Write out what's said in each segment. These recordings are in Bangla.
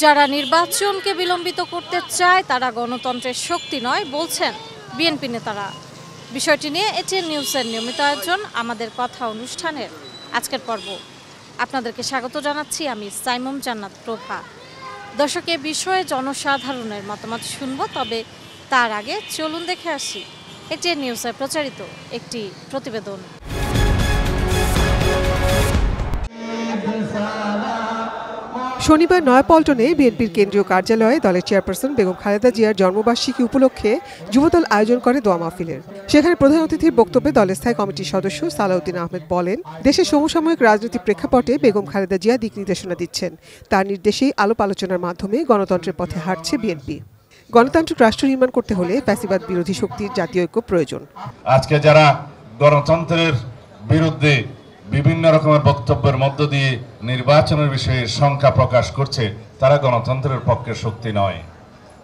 যারা নির্বাচনকে বিলম্বিত করতে চায় তারা গণতন্ত্রের শক্তি নয় বলছেন বিএনপি নেতারা। বিষয়টি নিয়ে এটিএন নিউজের নিয়মিত আয়োজন আমাদের কথা অনুষ্ঠানের আজকের পর্ব। আপনাদেরকে স্বাগত জানাচ্ছি আমি সাইমুম জান্নাত প্রভা। দর্শক, এ বিষয়ে জনসাধারণের মতামত শুনব, তবে তার আগে চলুন দেখে আসি এটিএন নিউজে প্রচারিত একটি প্রতিবেদন। শনিবার নয়াপল্টনে বিএনপির কেন্দ্রীয় কার্যালয়ে দলের চেয়ারপারসন বেগম খালেদা জিয়ার জন্মবার্ষিকী উপলক্ষে যুবদল আয়োজন করে দোয়া মাহফিলের। সেখানে প্রধান অতিথির বক্তব্যে দলের স্থায়ী কমিটির সদস্য সালাউদ্দিন আহমেদ বলেন, দেশের সমসাময়িক রাজনৈতিক প্রেক্ষাপটে বেগম খালেদা জিয়া দিক নির্দেশনা দিচ্ছেন। তার নির্দেশেই আলাপ আলোচনার মাধ্যমে গণতন্ত্রের পথে হাঁটছে বিএনপি। গণতান্ত্রিক রাষ্ট্র নির্মাণ করতে হলে ফ্যাসিবাদ বিরোধী শক্তির জাতীয় ঐক্য প্রয়োজন। আজকে যারা গণতন্ত্রের বিরুদ্ধে বিভিন্ন রকমের বক্তব্যের মধ্য দিয়ে নির্বাচনের বিষয়ে শঙ্কা প্রকাশ করছে, তারা গণতন্ত্রের পক্ষের শক্তি নয়,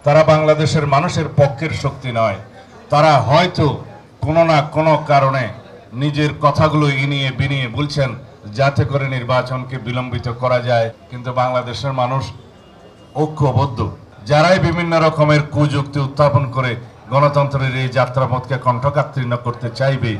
তারা বাংলাদেশের মানুষের পক্ষের শক্তি নয়। তারা হয়তো কোনো না কোনো কারণে নিজের কথাগুলো ইনিয়ে বিনিয়ে বলছেন যাতে করে নির্বাচনকে বিলম্বিত করা যায়, কিন্তু বাংলাদেশের মানুষ ঐক্যবদ্ধ। যারাই বিভিন্ন রকমের কুযুক্তি উত্থাপন করে গণতন্ত্রের এই যাত্রাপথকে কণ্ঠকাকীর্ণ করতে চাইবে,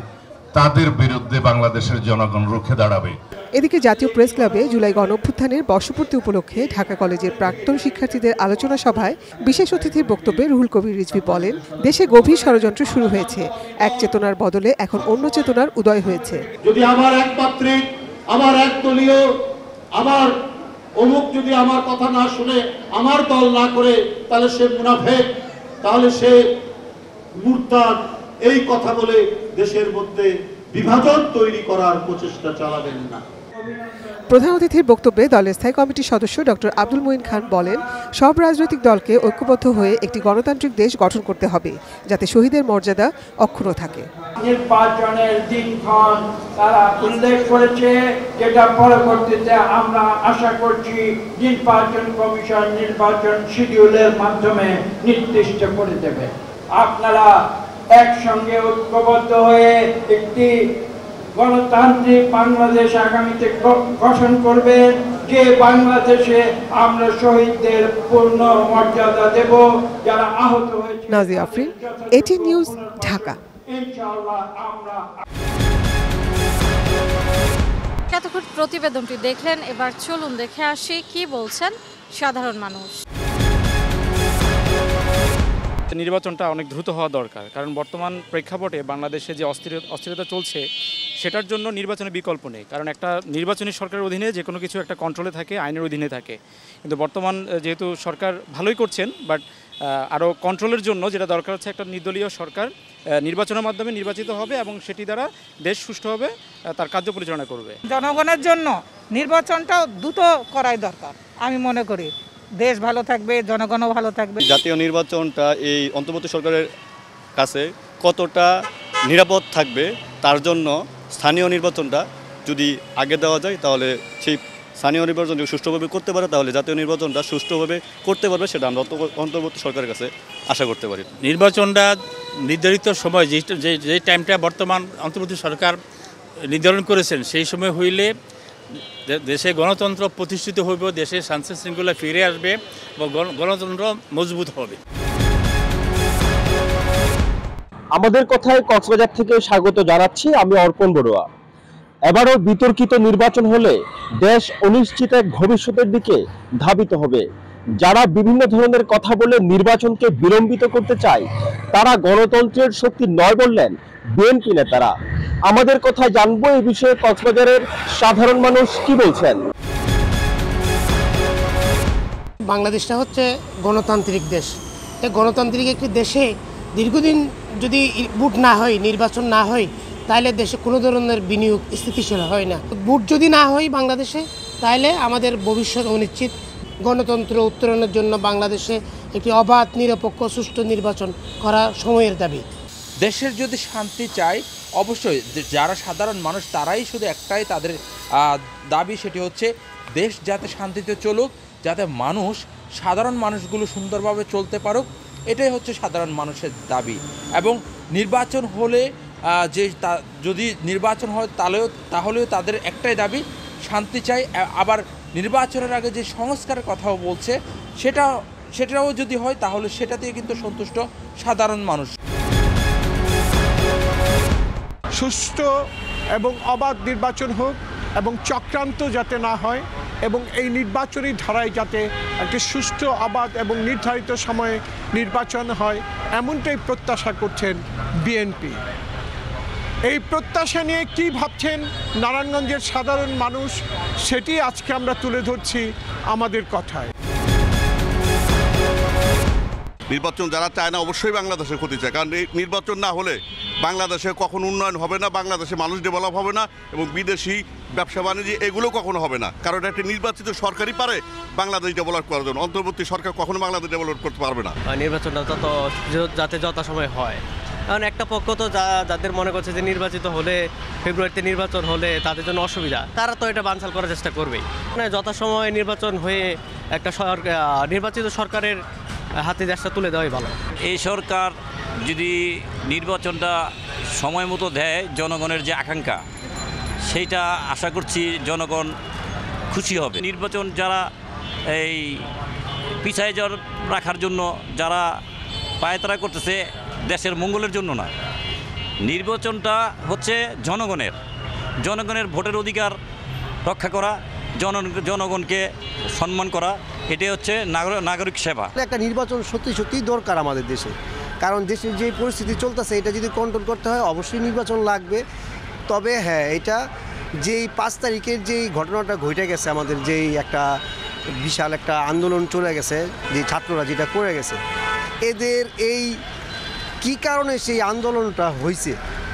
তাদের বিরুদ্ধে বাংলাদেশের জনগণ রুখে দাঁড়াবে। এদিকে জাতীয় প্রেস ক্লাবে জুলাই গণঅভ্যুত্থানের বর্ষপূর্তি উপলক্ষে ঢাকা কলেজের প্রাক্তন শিক্ষার্থীদের আলোচনা সভায় বিশেষ অতিথির বক্তব্যে রুহুল কবির রিজভী বলেন, দেশে গভীর ষড়যন্ত্র শুরু হয়েছে। এক চেতনার বদলে এখন অন্য চেতনার উদয় হয়েছে। যদি আমার একমাত্রিক, আমার একদলীয়, আমার অমুক যদি আমার কথা না শুনে, আমার দল না করে, তাহলে সে মুনাফেক, তাহলে সে মুরতাদ, এই কথা বলে দেশের মধ্যে বিভাজন তৈরি করার প্রচেষ্টা চালাবেন না। প্রধান অতিথির বক্তব্যে দলের স্থায়ী কমিটির সদস্য ডক্টর আব্দুল মুইন খান বলেন, সব রাজনৈতিক দলকে ঐক্যবদ্ধ হয়ে একটি গণতান্ত্রিক দেশ গঠন করতে হবে, যাতে শহীদের মর্যাদা অক্ষুণ্ণ থাকে। নির্বাচনের দিনক্ষণ তারা উল্লেখ করেছে, যেটা পরবর্তীতে আমরা আশা করছি নির্বাচন কমিশন নির্বাচন শিডিউলের মাধ্যমে নির্দিষ্ট করে দেবে। আপনারা একসঙ্গে ঐক্যবদ্ধ হয়ে একটি গণতান্ত্রিক বাংলাদেশ আগামীতে গঠন করবেন, যে বাংলাদেশে আমরা শহীদদের পূর্ণ মর্যাদা দেব, যারা আহত হয়েছে। Nazia Afrin, ATN news, Dhaka. ইনশাআল্লাহ আমরা এতক্ষণ প্রতিবেদনটি দেখলেন, এবার চলুন দেখে আসি কি বলছেন সাধারণ মানুষ। নির্বাচনটা অনেক দ্রুত হওয়া দরকার, কারণ বর্তমান প্রেক্ষাপটে বাংলাদেশে যে অস্থিরতা চলছে সেটার জন্য নির্বাচনের বিকল্প নেই। কারণ একটা নির্বাচনী সরকারের অধীনে যে কোনো কিছু একটা কন্ট্রোলে থাকে, আইনের অধীনে থাকে। কিন্তু বর্তমান যেহেতু সরকার ভালোই করছেন, বাট আরও কন্ট্রোলের জন্য যেটা দরকার হচ্ছে একটা নির্দলীয় সরকার নির্বাচনের মাধ্যমে নির্বাচিত হবে এবং সেটি দ্বারা দেশ সুষ্ঠুভাবে তার কার্য পরিচালনা করবে। জনগণের জন্য নির্বাচনটা দ্রুত করাই দরকার আমি মনে করি। দেশ ভালো থাকবে, জনগণও ভালো থাকবে। জাতীয় নির্বাচনটা এই অন্তর্বর্তী সরকারের কাছে কতটা নিরাপদ থাকবে, তার জন্য স্থানীয় নির্বাচনটা যদি আগে দেওয়া যায়, তাহলে সেই স্থানীয় নির্বাচন যদি সুষ্ঠুভাবে করতে পারে, তাহলে জাতীয় নির্বাচনটা সুষ্ঠুভাবে করতে পারবে, সেটা আমরা অন্তর্বর্তী সরকারের কাছে আশা করতে পারি। নির্বাচনটা নির্ধারিত সময় যে টাইমটা বর্তমান অন্তর্বর্তী সরকার নির্ধারণ করেছেন, সেই সময় হইলে দেশে গণতন্ত্র প্রতিষ্ঠিত হইবে, দেশে শান্তি শৃঙ্খলা ফিরে আসবে এবং গণতন্ত্র মজবুত হবে। আমাদের কথায় কক্সবাজার থেকে স্বাগত জানাচ্ছি, আমি অর্পণ বড়ুয়া। এবারও বিতর্কিত নির্বাচন হলে দেশ অনিশ্চিত এক ভবিষ্যতের দিকে ধাবিত হবে। যারা বিভিন্ন ধরনের কথা বলে নির্বাচনকে বিলম্বিত করতে চায়, তারা গণতন্ত্রের শক্তি নয় বললেন বিএনপি নেতারা। আমাদের কথায় জানবো এই বিষয়ে কক্সবাজারের সাধারণ মানুষ কি বলছেন। বাংলাদেশটা হচ্ছে গণতান্ত্রিক দেশ। এই গণতান্ত্রিক একটি দেশে দীর্ঘদিন যদি ভোট না হয়, নির্বাচন না হয়, তাহলে দেশে কোনো ধরনের বিনিয়োগ স্থিতিশীল হয় না। ভোট যদি না হয় বাংলাদেশে, তাহলে আমাদের ভবিষ্যৎ অনিশ্চিত। গণতন্ত্র উত্তরণের জন্য বাংলাদেশে একটি অবাধ, নিরপেক্ষ, সুষ্ঠু নির্বাচন করা সময়ের দাবি। দেশের যদি শান্তি চাই, অবশ্যই যারা সাধারণ মানুষ তারাই শুধু একটাই তাদের দাবি, সেটি হচ্ছে দেশ যাতে শান্তিতে চলুক, যাতে সাধারণ মানুষগুলো সুন্দরভাবে চলতে পারুক, এটাই হচ্ছে সাধারণ মানুষের দাবি। এবং নির্বাচন হলে যদি নির্বাচন হয় তাহলেও তাদের একটাই দাবি, শান্তি চাই। আবার নির্বাচনের আগে যে সংস্কারের কথাও বলছে, সেটাও যদি হয় তাহলে সেটাতে কিন্তু সন্তুষ্ট সাধারণ মানুষ। সুষ্ঠু এবং অবাধ নির্বাচন হোক এবং চক্রান্ত যাতে না হয় এবং এই নির্বাচনী ধারায় যাতে একটি সুষ্ঠু অবাধ এবং নির্ধারিত সময়ে নির্বাচন হয় এমনটাই প্রত্যাশা করছেন বিএনপি। এই প্রত্যাশা নিয়ে কী ভাবছেন নারায়ণগঞ্জের সাধারণ মানুষ সেটি আজকে আমরা তুলে ধরছি আমাদের কথায়। নির্বাচন যারা চায় না অবশ্যই বাংলাদেশের ক্ষতি চায়, কারণ এই নির্বাচন না হলে বাংলাদেশে কখনো উন্নয়ন হবে না, বাংলাদেশে মানুষ ডেভেলপ হবে না এবং বিদেশি ব্যবসা বাণিজ্য এগুলো কখনো হবে না। কারণ একটা নির্বাচিত সরকারই পারে বাংলাদেশ ডেভেলপ করার জন্য, অন্তর্বর্তী সরকার কখনো বাংলাদেশ ডেভেলপ করতে পারবে না। নির্বাচনটা যাতে যথাসময়ে হয়, কারণ একটা পক্ষ তো যাদের মনে করছে যে নির্বাচিত হলে ফেব্রুয়ারিতে নির্বাচন হলে তাদের জন্য অসুবিধা, তারা তো এটা বানচাল করার চেষ্টা করবেই। মানে যথাসময়ে নির্বাচন হয়ে একটা নির্বাচিত সরকারের হাতে দেশটা তুলে দেওয়াই ভালো। এই সরকার যদি নির্বাচনটা সময় মতো দেয়, জনগণের যে আকাঙ্ক্ষা সেইটা আশা করছি জনগণ খুশি হবে। নির্বাচন যারা এই পিছায় রাখার জন্য যারা পায়তারা করতেছে, দেশের মঙ্গলের জন্য না। নির্বাচনটা হচ্ছে জনগণের ভোটের অধিকার রক্ষা করা, জনগণকে সম্মান করা, এটাই হচ্ছে নাগরিক সেবা। একটা নির্বাচন সত্যি দরকার আমাদের দেশে, কারণ দেশের যে পরিস্থিতি চলতেছে এটা যদি কন্ট্রোল করতে হয় অবশ্যই নির্বাচন লাগবে। তবে হ্যাঁ, এটা যেই 5 তারিখের যেই ঘটনাটা ঘটে গেছে, আমাদের যেই একটা বিশাল একটা আন্দোলন চলে গেছে, যে ছাত্ররা যেটা করে গেছে, এদের এই কী কারণে সেই আন্দোলনটা হয়েছে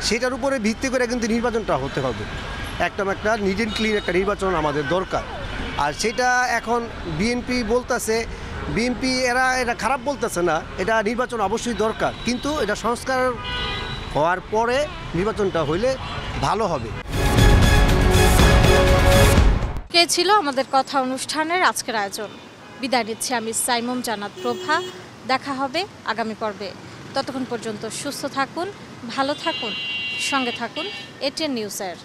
সেটার উপরে ভিত্তি করে কিন্তু নির্বাচনটা হতে হবে। একটা নিট অ্যান্ড ক্লিন একটা নির্বাচন আমাদের দরকার। আর সেটা এখন বিএনপি বলতেছে, এটা খারাপ বলতেছে না, এটা নির্বাচন অবশ্যই দরকার, কিন্তু এটা সংস্কার হওয়ার পরে নির্বাচনটা হইলে ভালো হবে। কে ছিল আমাদের কথা অনুষ্ঠানের আজকের আয়োজন। বিদায় নিচ্ছি আমি সাইমুম জান্নাত প্রভা। দেখা হবে আগামী পর্বে। ততক্ষণ পর্যন্ত সুস্থ থাকুন, ভালো থাকুন, সঙ্গে থাকুন এটিএন নিউজের।